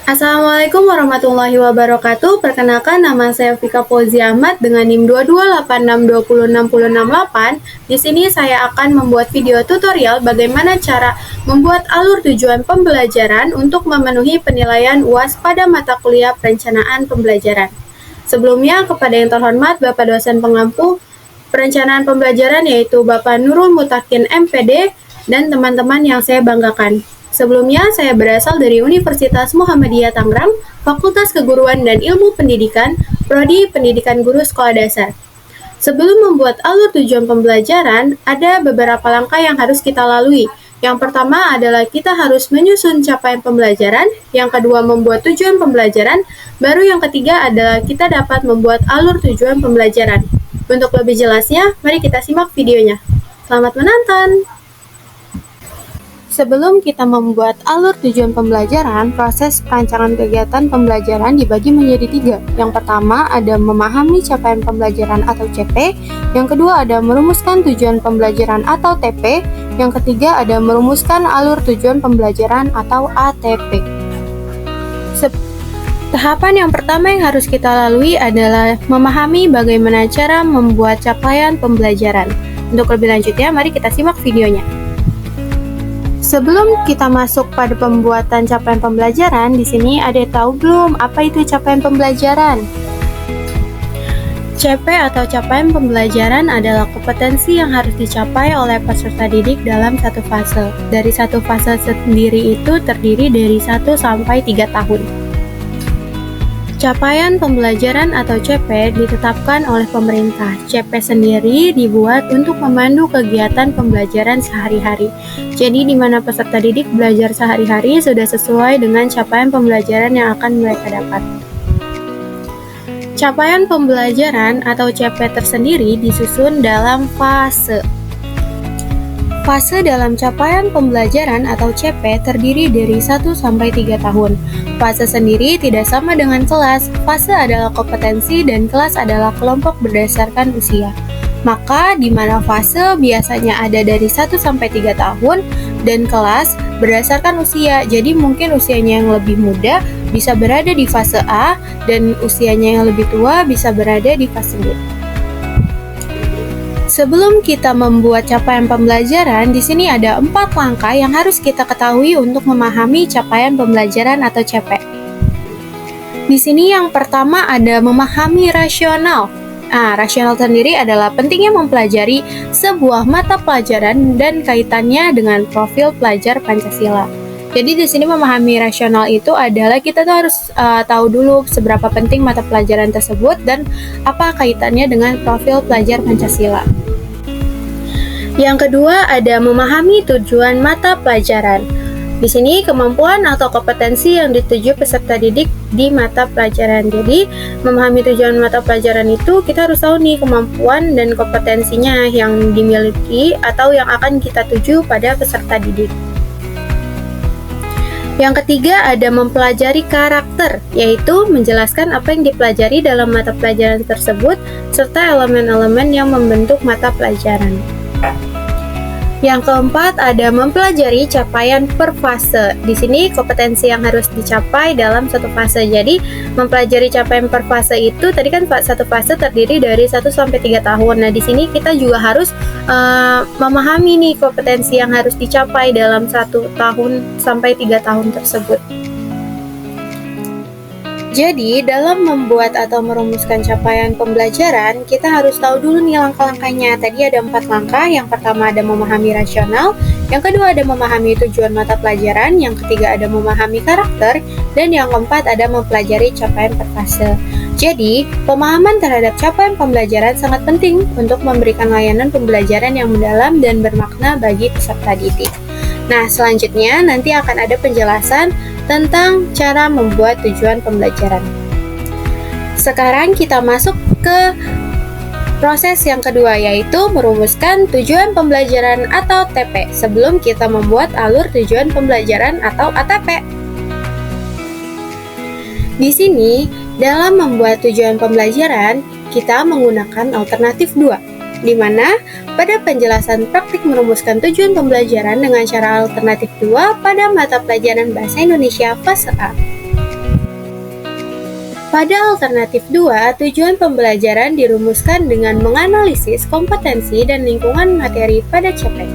Assalamualaikum warahmatullahi wabarakatuh. Perkenalkan, nama saya Vika Fauzi Ahmad dengan NIM 2286206068. Di sini saya akan membuat video tutorial bagaimana cara membuat alur tujuan pembelajaran untuk memenuhi penilaian UAS pada mata kuliah perencanaan pembelajaran. Sebelumnya, kepada yang terhormat Bapak dosen pengampu perencanaan pembelajaran yaitu Bapak Nurul Mutakin MPD dan teman-teman yang saya banggakan. Sebelumnya, saya berasal dari Universitas Muhammadiyah Tangerang, Fakultas Keguruan dan Ilmu Pendidikan, Prodi Pendidikan Guru Sekolah Dasar. Sebelum membuat alur tujuan pembelajaran, ada beberapa langkah yang harus kita lalui. Yang pertama adalah kita harus menyusun capaian pembelajaran, yang kedua membuat tujuan pembelajaran, baru yang ketiga adalah kita dapat membuat alur tujuan pembelajaran. Untuk lebih jelasnya, mari kita simak videonya. Selamat menonton! Sebelum kita membuat alur tujuan pembelajaran, proses perancangan kegiatan pembelajaran dibagi menjadi 3. Yang pertama ada memahami capaian pembelajaran atau CP, yang kedua ada merumuskan tujuan pembelajaran atau TP, yang ketiga ada merumuskan alur tujuan pembelajaran atau ATP. Tahapan yang pertama yang harus kita lalui adalah memahami bagaimana cara membuat capaian pembelajaran. Untuk lebih lanjutnya, mari kita simak videonya. Sebelum kita masuk pada pembuatan capaian pembelajaran, di sini ada tahu belum apa itu capaian pembelajaran? CP atau capaian pembelajaran adalah kompetensi yang harus dicapai oleh peserta didik dalam satu fase. Dari satu fase sendiri itu terdiri dari 1 sampai 3 tahun. Capaian pembelajaran atau CP ditetapkan oleh pemerintah. CP sendiri dibuat untuk memandu kegiatan pembelajaran sehari-hari. Jadi di mana peserta didik belajar sehari-hari sudah sesuai dengan capaian pembelajaran yang akan mereka dapat. Capaian pembelajaran atau CP tersendiri disusun dalam fase. Fase dalam capaian pembelajaran atau CP terdiri dari 1 sampai 3 tahun. Fase sendiri tidak sama dengan kelas. Fase adalah kompetensi dan kelas adalah kelompok berdasarkan usia. Maka di mana fase biasanya ada dari 1 sampai 3 tahun dan kelas berdasarkan usia. Jadi mungkin usianya yang lebih muda bisa berada di fase A dan usianya yang lebih tua bisa berada di fase B. Sebelum kita membuat capaian pembelajaran, di sini ada 4 langkah yang harus kita ketahui untuk memahami capaian pembelajaran atau CP. Di sini yang pertama ada memahami rasional. Rasional sendiri adalah pentingnya mempelajari sebuah mata pelajaran dan kaitannya dengan profil pelajar Pancasila. Jadi di sini memahami rasional itu adalah kita tuh harus tahu dulu seberapa penting mata pelajaran tersebut dan apa kaitannya dengan profil pelajar Pancasila. Yang kedua ada memahami tujuan mata pelajaran. Di sini kemampuan atau kompetensi yang dituju peserta didik di mata pelajaran. Jadi memahami tujuan mata pelajaran itu kita harus tahu nih kemampuan dan kompetensinya yang dimiliki atau yang akan kita tuju pada peserta didik. Yang ketiga ada mempelajari karakter, yaitu menjelaskan apa yang dipelajari dalam mata pelajaran tersebut serta elemen-elemen yang membentuk mata pelajaran. Yang keempat ada mempelajari capaian per fase. Di sini kompetensi yang harus dicapai dalam satu fase. Jadi mempelajari capaian per fase itu tadi kan satu fase terdiri dari 1 sampai 3 tahun. Nah, di sini kita juga harus memahami nih kompetensi yang harus dicapai dalam 1 tahun sampai 3 tahun tersebut. Jadi, dalam membuat atau merumuskan capaian pembelajaran, kita harus tahu dulu nih langkah-langkahnya. Tadi ada 4 langkah. Yang pertama ada memahami rasional, yang kedua ada memahami tujuan mata pelajaran, yang ketiga ada memahami karakter, dan yang keempat ada mempelajari capaian per fase. Jadi, pemahaman terhadap capaian pembelajaran sangat penting untuk memberikan layanan pembelajaran yang mendalam dan bermakna bagi peserta didik. Nah, selanjutnya nanti akan ada penjelasan tentang cara membuat tujuan pembelajaran. Sekarang kita masuk ke proses yang kedua, yaitu merumuskan tujuan pembelajaran atau TP sebelum kita membuat alur tujuan pembelajaran atau ATP. Di sini, dalam membuat tujuan pembelajaran, kita menggunakan alternatif 2, di mana pada penjelasan praktik merumuskan tujuan pembelajaran dengan cara alternatif 2 pada mata pelajaran Bahasa Indonesia fase A. Pada alternatif 2, tujuan pembelajaran dirumuskan dengan menganalisis kompetensi dan lingkungan materi pada CP.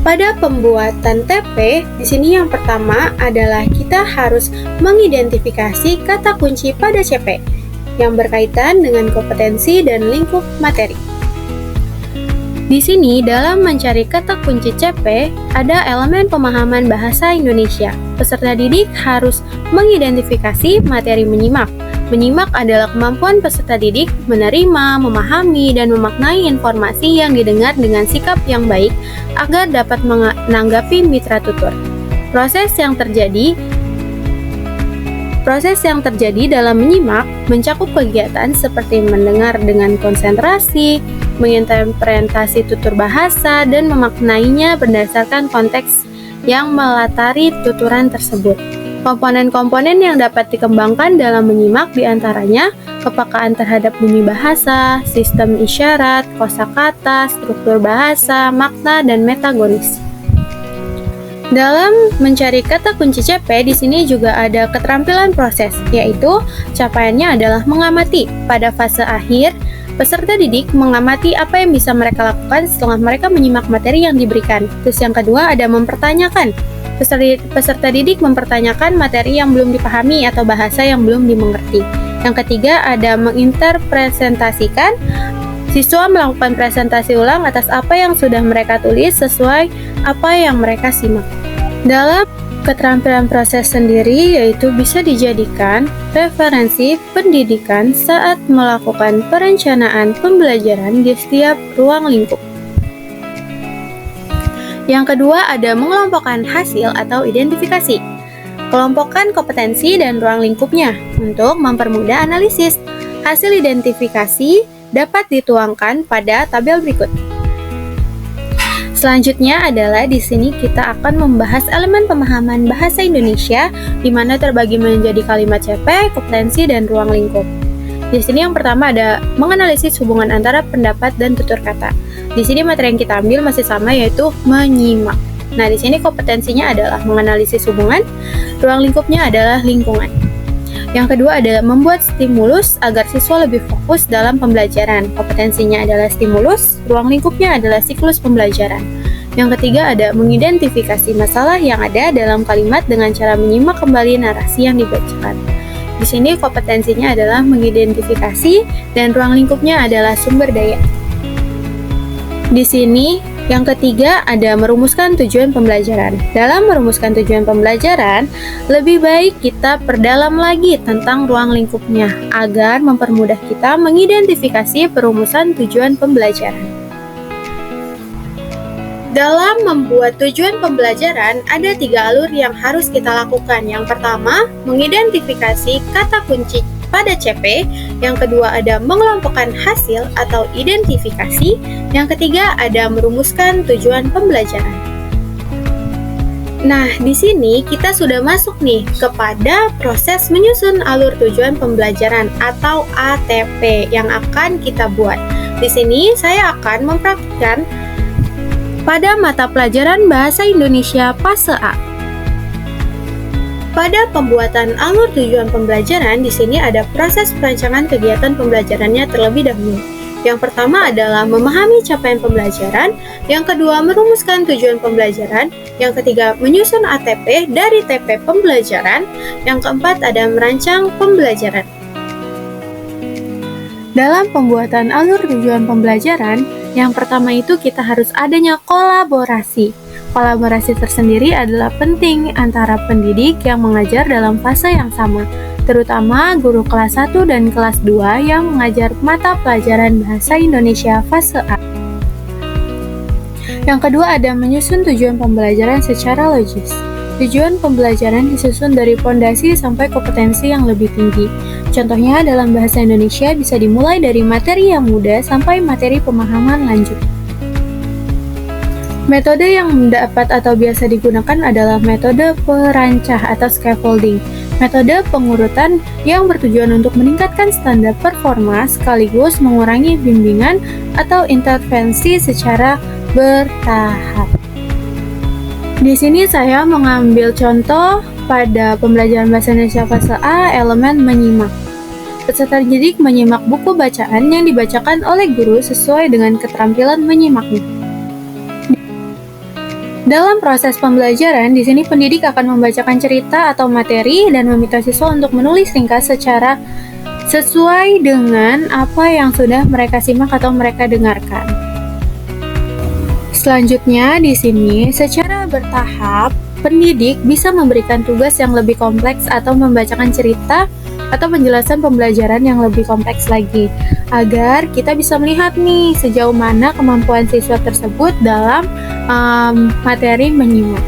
Pada pembuatan TP, di sini yang pertama adalah kita harus mengidentifikasi kata kunci pada CP yang berkaitan dengan kompetensi dan lingkup materi. Di sini, dalam mencari kata kunci CP, ada elemen pemahaman bahasa Indonesia. Peserta didik harus mengidentifikasi materi menyimak. Menyimak adalah kemampuan peserta didik menerima, memahami, dan memaknai informasi yang didengar dengan sikap yang baik agar dapat menanggapi mitra tutur. Proses yang terjadi dalam menyimak mencakup kegiatan seperti mendengar dengan konsentrasi, menginterpretasi tutur bahasa, dan memaknainya berdasarkan konteks yang melatari tuturan tersebut. Komponen-komponen yang dapat dikembangkan dalam menyimak diantaranya kepekaan terhadap bunyi bahasa, sistem isyarat, kosakata, struktur bahasa, makna, dan metagonis. Dalam mencari kata kunci CP, di sini juga ada keterampilan proses, yaitu capaiannya adalah mengamati. Pada fase akhir, peserta didik mengamati apa yang bisa mereka lakukan setelah mereka menyimak materi yang diberikan. Terus yang kedua ada mempertanyakan. Peserta didik mempertanyakan materi yang belum dipahami atau bahasa yang belum dimengerti. Yang ketiga ada menginterpresentasikan. Siswa melakukan presentasi ulang atas apa yang sudah mereka tulis sesuai apa yang mereka simak. Dalam keterampilan proses sendiri yaitu bisa dijadikan referensi pendidikan saat melakukan perencanaan pembelajaran di setiap ruang lingkup. Yang kedua ada mengelompokkan hasil atau identifikasi. Kelompokkan kompetensi dan ruang lingkupnya untuk mempermudah analisis. Hasil identifikasi dapat dituangkan pada tabel berikut. Selanjutnya adalah di sini kita akan membahas elemen pemahaman bahasa Indonesia di mana terbagi menjadi kalimat CP, kompetensi, dan ruang lingkup. Di sini yang pertama ada menganalisis hubungan antara pendapat dan tutur kata. Di sini materi yang kita ambil masih sama yaitu menyimak. Nah, di sini kompetensinya adalah menganalisis hubungan, ruang lingkupnya adalah lingkungan. Yang kedua adalah membuat stimulus agar siswa lebih fokus dalam pembelajaran. Kompetensinya adalah stimulus, ruang lingkupnya adalah siklus pembelajaran. Yang ketiga ada mengidentifikasi masalah yang ada dalam kalimat dengan cara menyimak kembali narasi yang dibacakan. Di sini kompetensinya adalah mengidentifikasi dan ruang lingkupnya adalah sumber daya. Di sini yang ketiga ada merumuskan tujuan pembelajaran. Dalam merumuskan tujuan pembelajaran, lebih baik kita perdalam lagi tentang ruang lingkupnya agar mempermudah kita mengidentifikasi perumusan tujuan pembelajaran. Dalam membuat tujuan pembelajaran, ada 3 alur yang harus kita lakukan. Yang pertama, mengidentifikasi kata kunci pada CP. Yang kedua ada mengelompokkan hasil atau identifikasi. Yang ketiga ada merumuskan tujuan pembelajaran. Nah, di sini kita sudah masuk nih kepada proses menyusun alur tujuan pembelajaran atau ATP yang akan kita buat. Di sini saya akan mempraktikkan pada mata pelajaran Bahasa Indonesia fase A. Pada pembuatan alur tujuan pembelajaran, di sini ada proses perancangan kegiatan pembelajarannya terlebih dahulu. Yang pertama adalah memahami capaian pembelajaran, yang kedua merumuskan tujuan pembelajaran, yang ketiga menyusun ATP dari TP pembelajaran, yang keempat ada merancang pembelajaran. Dalam pembuatan alur tujuan pembelajaran, yang pertama itu kita harus adanya kolaborasi. Kolaborasi tersendiri adalah penting antara pendidik yang mengajar dalam fase yang sama, terutama guru kelas 1 dan kelas 2 yang mengajar mata pelajaran Bahasa Indonesia fase A. Yang kedua ada menyusun tujuan pembelajaran secara logis. Tujuan pembelajaran disusun dari fondasi sampai kompetensi yang lebih tinggi. Contohnya dalam bahasa Indonesia bisa dimulai dari materi yang mudah sampai materi pemahaman lanjut. Metode yang dapat atau biasa digunakan adalah metode perancah atau scaffolding. Metode pengurutan yang bertujuan untuk meningkatkan standar performa sekaligus mengurangi bimbingan atau intervensi secara bertahap. Di sini saya mengambil contoh pada pembelajaran bahasa Indonesia fase A, elemen menyimak. Peserta didik menyimak buku bacaan yang dibacakan oleh guru sesuai dengan keterampilan menyimaknya. Dalam proses pembelajaran, di sini pendidik akan membacakan cerita atau materi dan meminta siswa untuk menulis ringkas secara sesuai dengan apa yang sudah mereka simak atau mereka dengarkan. Selanjutnya, di sini secara bertahap, pendidik bisa memberikan tugas yang lebih kompleks atau membacakan cerita atau penjelasan pembelajaran yang lebih kompleks lagi, agar kita bisa melihat nih sejauh mana kemampuan siswa tersebut dalam materi menyimak.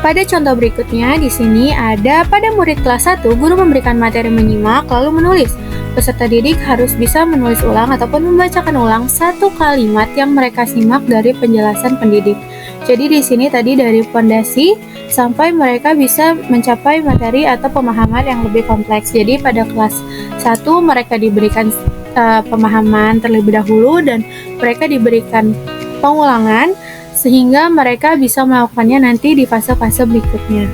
Pada contoh berikutnya, di sini ada pada murid kelas 1, guru memberikan materi menyimak lalu menulis. Peserta didik harus bisa menulis ulang ataupun membacakan ulang satu kalimat yang mereka simak dari penjelasan pendidik. Jadi di sini tadi dari fondasi sampai mereka bisa mencapai materi atau pemahaman yang lebih kompleks. Jadi pada kelas 1 mereka diberikan pemahaman terlebih dahulu dan mereka diberikan pengulangan sehingga mereka bisa melakukannya nanti di fase-fase berikutnya.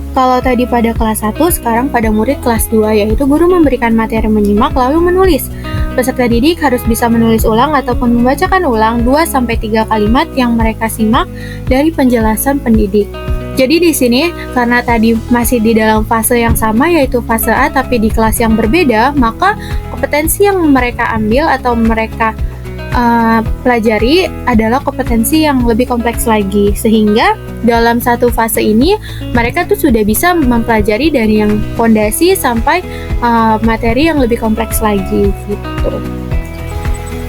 Kalau tadi pada kelas 1, sekarang pada murid kelas 2, yaitu guru memberikan materi menyimak lalu menulis. Peserta didik harus bisa menulis ulang ataupun membacakan ulang 2-3 kalimat yang mereka simak dari penjelasan pendidik. Jadi di sini karena tadi masih di dalam fase yang sama yaitu fase A tapi di kelas yang berbeda, maka kompetensi yang mereka ambil atau mereka pelajari adalah kompetensi yang lebih kompleks lagi, sehingga dalam satu fase ini mereka tuh sudah bisa mempelajari dari yang fondasi sampai materi yang lebih kompleks lagi gitu.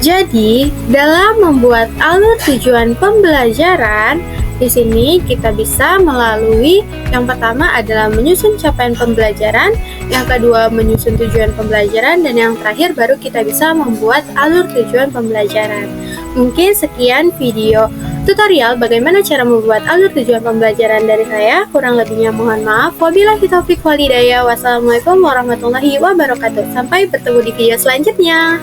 Jadi dalam membuat alur tujuan pembelajaran, di sini kita bisa melalui yang pertama adalah menyusun capaian pembelajaran, yang kedua menyusun tujuan pembelajaran, dan yang terakhir baru kita bisa membuat alur tujuan pembelajaran. Mungkin sekian video tutorial bagaimana cara membuat alur tujuan pembelajaran dari saya. Kurang lebihnya mohon maaf. Wabillahi taufiq wal hidayah. Wassalamualaikum warahmatullahi wabarakatuh. Sampai bertemu di video selanjutnya.